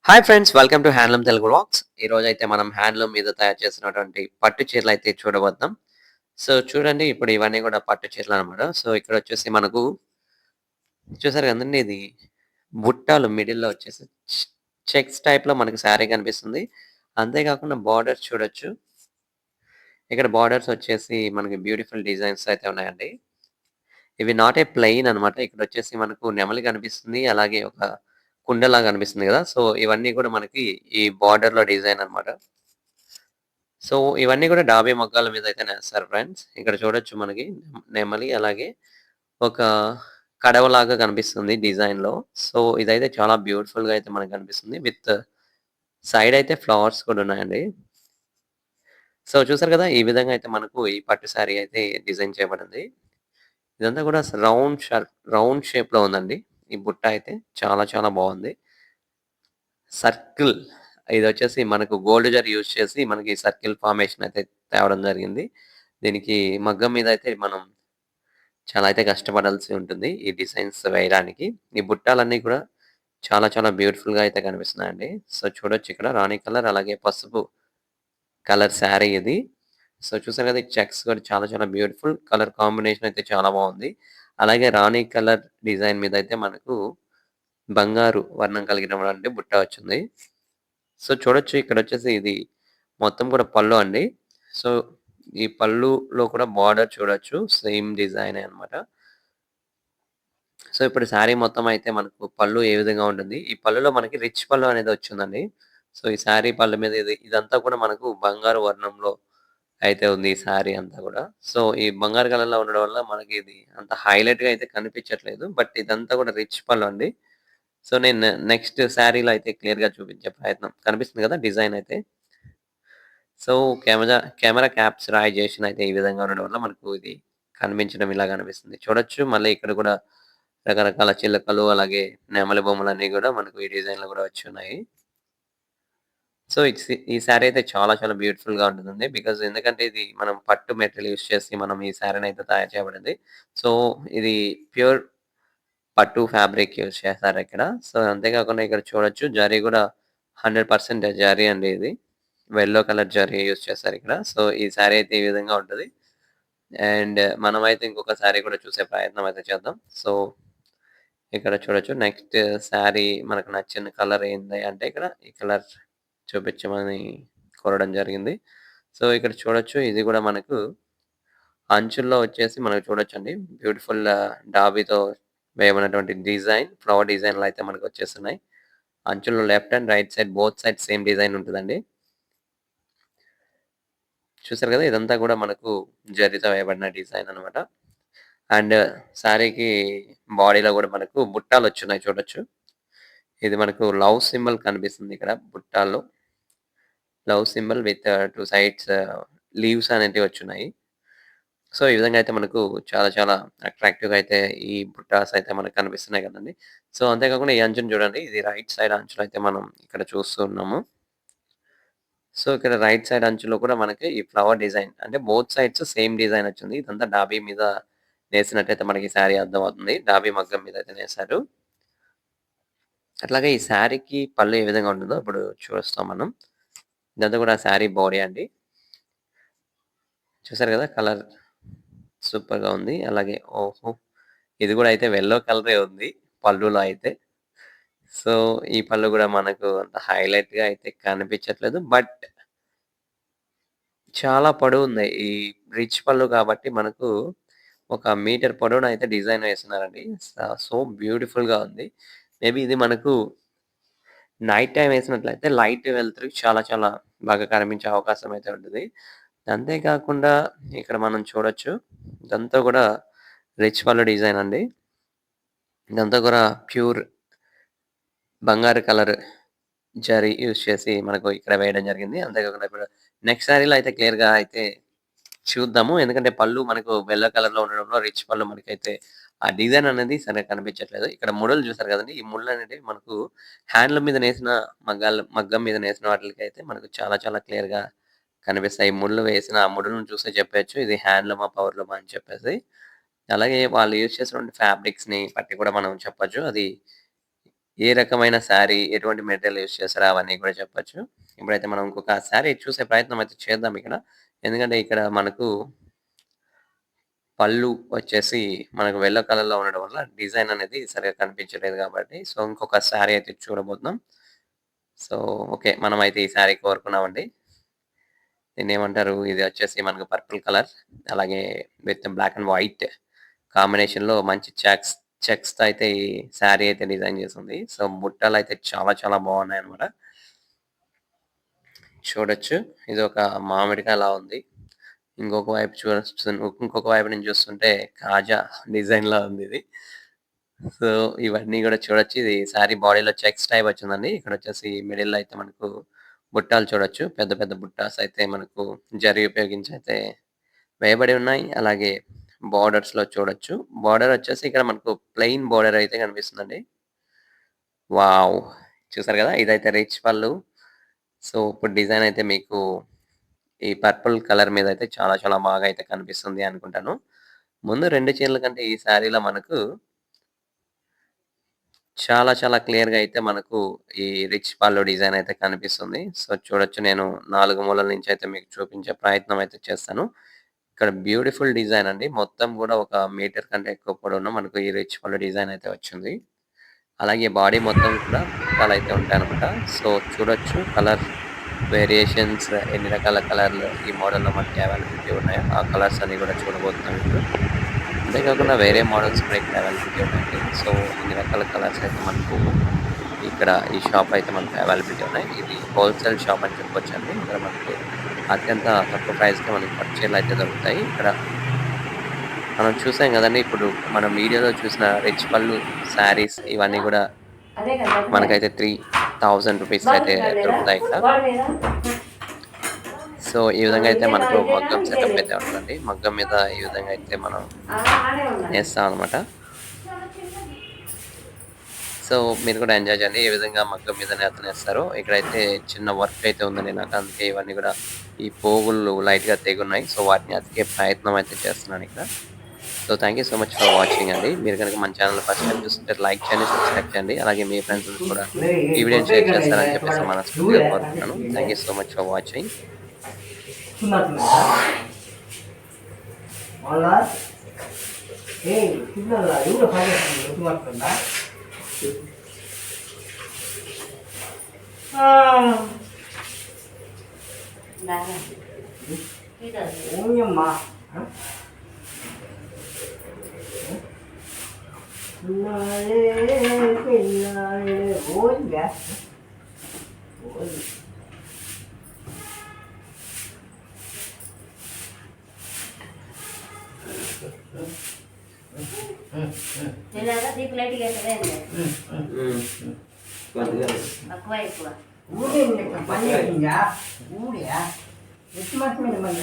Hi friends! Welcome to handloom Telugu vlogs. ఈరోజైతే మనం handloom మీద తయారు చేసినటువంటి పట్టు చీరలైతే చూడబోతున్నాం. సో, చూడండి ఇప్పుడు ఇవన్నీ గూడా పట్టు చీరలనమాట. సో, ఇక్కడొచ్చేసి మనకు చూసారు కదండీ! ఇది బుట్టాలు మిడిల్‌లో వచ్చేసి చెక్స్ టైప్‌లో మనకి శారీ కనిపిస్తుంది. అంతే కాకుండా బోర్డర్స్ చూడొచ్చు. ఇక్కడ బోర్డర్స్ వచ్చేసి మనకి బ్యూటిఫుల్ డిజైన్స్ అయితే ఉన్నాయండి. ఇవి నాట్ ఏ ప్లెయిన్ అనమాట. ఇక్కడొచ్చేసి మనకు నెమలి కనిపిస్తుంది. అలాగే ఒక కుండలాగా కనిపిస్తుంది గదా! సో, ఇవన్నీ కూడా మనకి ఈ బోర్డర్‌లో డిజైన్ అనమాట. సో, ఇవన్నీ గూడా డాబీ మగ్గాల మీదయితే నేస్తారు ఫ్రెండ్స్. ఇక్కడ చూడొచ్చు మనకి నెమలి అలాగే ఒక కడవలాగా కనిపిస్తుంది డిజైన్‌లో. సో, ఇదైతే చాలా బ్యూటిఫుల్‌గా అయితే మనకు కనిపిస్తుంది. విత్ సైడ్ అయితే ఫ్లవర్స్ కూడా ఉన్నాయండి. సో, చూసారు గదా! ఈ విధంగా అయితే మనకు ఈ పట్టు శారీ అయితే డిజైన్ చేయబడింది. ఇదంతా కూడా రౌండ్ షేప్‌లో ఉందండి. ఈ బుట్ట అయితే చాలా చాలా బావుంది. సర్కిల్ ఇదొచ్చేసి మనకు గోల్డ్ జరీ యూజ్ చేసి మనకి సర్కిల్ ఫార్మేషన్ అయితే తేవడం జరిగింది. దీనికి మగ్గం మీద అయితే మనం చాలా అయితే కష్టపడాల్సి ఉంటుంది. ఈ డిజైన్స్ వేయడానికి. ఈ బుట్టాలన్నీ కూడా చాలా చాలా బ్యూటిఫుల్‌గా అయితే కనిపిస్తున్నాయండి. సో, చూడొచ్చు ఇక్కడ రాణి కలర్ అలాగే పసుపు కలర్ శారీ ఇది. సో, చూసారు కదా! ఈ చెక్స్ కూడా చాలా చాలా బ్యూటిఫుల్ కలర్ కాంబినేషన్ అయితే చాలా బావుంది. అలాగే రాణి కలర్ డిజైన్ మీద అయితే మనకు బంగారు వర్ణం కలిగినటువంటి బుట్ట వచ్చింది. సో, చూడొచ్చు ఇక్కడొచ్చేసి ఇది మొత్తం కూడా పళ్ళు అండి. సో, ఈ పళ్ళులో కూడా బార్డర్ చూడొచ్చు. సేమ్ డిజైనే అన్నమాట. సో, ఇప్పుడు శారీ మొత్తం అయితే మనకు పళ్ళు ఏ విధంగా ఉంటుంది. ఈ పళ్ళులో మనకి రిచ్ పళ్ళు అనేది వచ్చిందండి. సో, ఈ శారీ పళ్ళ మీద ఇదంతా కూడా మనకు బంగారు వర్ణంలో అయితే ఉంది ఈ శారీ అంతా కూడా. సో, ఈ బంగారు కలర్‌లో ఉండడం వల్ల మనకి ఇది అంత హైలైట్‌గా అయితే కనిపించట్లేదు. బట్ ఇదంతా కూడా రిచ్ పళ్ళు అండి. సో, నేను నెక్స్ట్ శారీలో అయితే క్లియర్‌గా చూపించే ప్రయత్నం కనిపిస్తుంది కదా! డిజైన్ అయితే. సో, కెమెరా క్యాప్చరైజేషన్ అయితే ఈ విధంగా ఉండడం వల్ల మనకు ఇది కనిపించడం ఇలా కనిపిస్తుంది. చూడొచ్చు మళ్ళీ ఇక్కడ కూడా రకరకాల చిలకలు, అలాగే నెమలి బొమ్మలన్నీ గూడా మనకు ఈ డిజైన్‌లో గూడా వచ్చున్నాయి. సో, ఈ శారీ అయితే చాలా చాలా బ్యూటిఫుల్‌గా ఉంటుందండి. ఎందుకంటే ఇది మనం పట్టు మెటీరియల్ యూజ్ చేసి మనం ఈ శారీనైతే తయారు చేయబడింది. సో, ఇది ప్యూర్ పట్టు ఫ్యాబ్రిక్ యూజ్ చేశారిక్కడ. సో, అంతే కాకుండా ఇక్కడ చూడొచ్చు జరీ గూడా 100% జరీ అండి ఇది. యెల్లో కలర్ జరీ యూజ్ చేశారిక్కడ. సో, ఈ శారీ అయితే ఈ విధంగా ఉంటది. అండ్ మనమైతే ఇంకొక శారీ కూడా చూసే ప్రయత్నం అయితే చేద్దాం. సో, ఇక్కడ చూడొచ్చు నెక్స్ట్ శారీ మనకు నచ్చిన కలర్ ఏంది అంటే ఇక్కడ ఈ కలర్ చూపించమని కోరడం జరిగింది. సో, ఇక్కడ చూడొచ్చు ఇది గూడా మనకు అంచుల్లో వచ్చేసి మనకు చూడొచ్చండి. బ్యూటిఫుల్ డాబీతో వేయబడినటువంటి ఫ్లవర్ డిజైన్‌లు అయితే మనకొచ్చేస్తున్నాయి. అంచుల్లో left and right side both sides same design ఉంటదండి. చూసారు కదా! ఇదంతా గూడా మనకు జరీతో వేయబడిన డిజైన్ అన్నమాట. అండ్ శారీకి బాడీలో గూడా మనకు బుట్టాలొచ్చున్నాయి చూడొచ్చు. ఇది మనకు లవ్ సింబల్ కనిపిస్తుంది ఇక్కడ బుట్టాల్లో. Love symbol with 2 sides leaves అనేటివి వచ్చున్నాయి. సో, ఈ విధంగా అయితే మనకు చాలా చాలా అట్రాక్టివ్‌గా అయితే ఈ బుట్టాస్ అయితే మనకు కనిపిస్తున్నాయి కదండీ. సో, అంతే కాకుండా ఈ అంచుని చూడండి. ఇది రైట్ సైడ్ అంచులో అయితే మనం ఇక్కడ చూస్తూ ఉన్నాము. సో, ఇక్కడ రైట్ సైడ్ అంచులో కూడా మనకి ఈ ఫ్లవర్ డిజైన్ అంటే బోత్ సైడ్స్ సేమ్ డిజైన్ వచ్చింది. ఇదంతా డాబీ మీద నేసినట్టయితే మనకి శారీ అర్థమవుతుంది. డాబీ మగ్గం మీద అయితే నేసారు. అట్లాగే ఈ శారీకి పళ్ళు ఏ విధంగా ఉంటుందో ఇప్పుడు చూస్తాం మనం. ఇదంతా కూడా శారీ బాడీ అండి. చూసారు కదా! కలర్ సూపర్‌గా ఉంది. అలాగే ఓహో! ఇది గూడా అయితే యెల్లో కలరే ఉంది పళ్ళులో అయితే. సో, ఈ పళ్ళు గూడా మనకు అంత హైలైట్‌గా అయితే కనిపించట్లేదు. బట్ చాలా పొడవుంది. ఈ రిచ్ పళ్ళు కాబట్టి మనకు ఒక మీటర్ పొడవున అయితే డిజైన్ వేస్తున్నారండి. సో బ్యూటిఫుల్‌గా ఉంది. మేబీ ఇది మనకు నైట్ టైమ్ వేసినట్లయితే లైట్ వెలుతురుకి చాలా చాలా బాగా కనిపించే అవకాశం అయితే ఉంటది. అంతే కాకుండా ఇక్కడ మనం చూడొచ్చు. ఇదంతా గూడా రిచ్ పళ్ళు డిజైన్ అండి. ఇదంతా కూడా ప్యూర్ బంగారు కలర్ జరీ యూజ్ చేసి మనకు ఇక్కడ వేయడం జరిగింది. అంతే కాకుండా ఇప్పుడు నెక్స్ట్ సారీలో అయితే క్లియర్‌గా అయితే చూద్దాము. ఎందుకంటే పళ్ళు మనకు యెల్లో కలర్‌లో ఉండడంలో రిచ్ పళ్ళు మనకైతే ఆ డిజైన్ అనేది సరిగ్గా కనిపించట్లేదు. ఇక్కడ ముడులు చూసారు కదండీ! ఈ ముళ్ళనేటివి మనకు హ్యాండ్లూమ్ మీద నేసిన మగ్గం మీద నేసిన వాటిలకైతే మనకు చాలా చాలా క్లియర్‌గా కనిపిస్తాయి. ముళ్ళు వేసిన ఆ ముడులను చూసే చెప్పేయొచ్చు. ఇది హ్యాండ్లూమా, పవర్లూమా అని చెప్పేసి. అలాగే వాళ్ళు యూజ్ చేసినటువంటి ఫ్యాబ్రిక్స్‌ని బట్టి కూడా మనం చెప్పొచ్చు. అది ఏ రకమైన శారీ, ఎటువంటి మెటీరియల్ యూజ్ చేశారో అవన్నీ కూడా చెప్పొచ్చు. ఇప్పుడైతే మనం ఇంకొక శారీ చూసే ప్రయత్నం అయితే చేద్దాం ఇక్కడ. ఎందుకంటే ఇక్కడ మనకు పళ్ళు వచ్చేసి మనకు యెల్లో కలర్‌లో ఉండడం వల్ల డిజైన్ అనేది సరిగ్గా కనిపించలేదు కాబట్టి, సో, ఇంకొక శారీ అయితే చూడబోతున్నాం. So, okay. మనమైతే ఈ శారీ కోరుకున్నామండి. దీన్నేమంటారు? ఇది వచ్చేసి మనకు పర్పుల్ కలర్. అలాగే విత్ బ్లాక్ అండ్ వైట్ కాంబినేషన్‌లో మంచి చెక్స్‌తో అయితే ఈ శారీ అయితే డిజైన్ చేసుంది. సో, బుట్టలైతే చాలా చాలా బాగున్నాయన్నమాట. చూడొచ్చు. ఇదొక మామిడికాయలా ఉంది. ఇంకొక వైపు నుంచి చూస్తుంటే కాజా డిజైన్‌లా ఉందిది. సో, ఇవన్నీ గూడా చూడొచ్చు. ఇది శారీ బాడీలో చెక్స్ టైప్ వచ్చిందండి. ఇక్కడొచ్చేసి మిడిల్‌లో అయితే మనకు బుట్టాలు చూడొచ్చు. పెద్ద పెద్ద బుట్టాస్ అయితే మనకు జరీ ఉపయోగించి అయితే వేయబడి ఉన్నాయి. అలాగే బోర్డర్స్‌లో చూడొచ్చు. బోర్డర్ వచ్చేసి ఇక్కడ మనకు ప్లెయిన్ బోర్డర్ అయితే కనిపిస్తుందండి. వావ్! చూసారు గదా! ఇదైతే రిచ్ పళ్ళు. సో, ఇప్పుడు డిజైన్ అయితే మీకు ఈ పర్పుల్ కలర్ మీద అయితే చాలా చాలా బాగా అయితే కనిపిస్తుంది అనుకుంటాను. ముందు 2 చీరల కంటే ఈ శారీలో మనకు చాలా చాలా క్లియర్‌గా అయితే మనకు ఈ రిచ్ పళ్ళు డిజైన్ అయితే కనిపిస్తుంది. సో, చూడొచ్చు నేను 4 మూలల నుంచి అయితే మీకు చూపించే ప్రయత్నం అయితే చేస్తాను. ఇక్కడ బ్యూటిఫుల్ డిజైన్ అండి. మొత్తం గూడా ఒక మీటర్ కంటే ఎక్కువ పొడవున మనకు ఈ రిచ్ పళ్ళు డిజైన్ అయితే వచ్చింది. అలాగే బాడీ మొత్తం కూడా బుట్టాలయితే ఉంటాయన్నమాట. సో, చూడొచ్చు కలర్ వేరియేషన్స్ ఎన్ని రకాల కలర్‌లు ఈ మోడల్‌లో మనకి అవైలబిలిటీ ఉన్నాయో, ఆ కలర్స్ అన్నీ కూడా చూడబోతున్నాం ఇప్పుడు. అంతే కాకుండా వేరే మోడల్స్ కూడా ఇక్కడ అవైలబిలిటీ ఉన్నాయండి. సో, ఇన్ని రకాల కలర్స్ అయితే మనకు ఇక్కడ ఈ షాప్ అయితే మనకు అవైలబిలిటీ ఉన్నాయి. ఇది హోల్‌సేల్ షాప్ అని చెప్పొచ్చండి. ఇక్కడ మనకు అత్యంత తక్కువ ప్రైస్‌కే మనకు పట్టు చీరలయితే దొరుకుతాయి. ఇక్కడ మనం చూసాం గదండీ! ఇప్పుడు మనం వీడియోలో చూసిన రిచ్ పళ్ళు శారీస్ ఇవన్నీ గూడా అదే కదా! మనకైతే 3000 రూపీస్‌కి అయితే దొరుకుతాయి ఇక్కడ. సో, ఈ విధంగా అయితే మనకు మగ్గం సెటప్ అయితే ఉంటదండి. మగ్గం మీద ఈ విధంగా అయితే మనం ఆడే ఉన్నాయి. నేస్తామనమాట. సో, మీరు కూడా ఎంజాయ్ చేయండి. ఏ విధంగా మగ్గం మీద నేతనేస్తారో. ఇక్కడైతే చిన్న వర్క్ అయితే ఉందండి నాకు. అందుకే ఇవన్నీ గూడా ఈ పోగులు లైట్‌గా తెగున్నాయి. సో, వాటిని అతికే ప్రయత్నం అయితే చేస్తున్నానిక్కడ. So, thank you so much for watching అండి. మీరు గనుక మన ఛానెల్ ఫస్ట్ టైమ్ చూస్తుంటే లైక్ చేయండి, సబ్స్క్రైబ్ చేయండి. అలాగే మీ ఫ్రెండ్స్‌కి కూడా ఈ వీడియోని షేర్ చేస్తారని చెప్పేసి మనస్ఫూర్తిగా కోరుకుంటున్నాను. Thank you so much for watching. నాన్న. ఇది ఓయమ్మా పిల్లాడే పిల్లాడే ఓయ్యా ఓయ్ నేనైనా దీపు లైట్గా వేసేదే తక్కువ ఎక్కువ ఊడే పని ఊడియా ఎత్తు మాత్రమే మన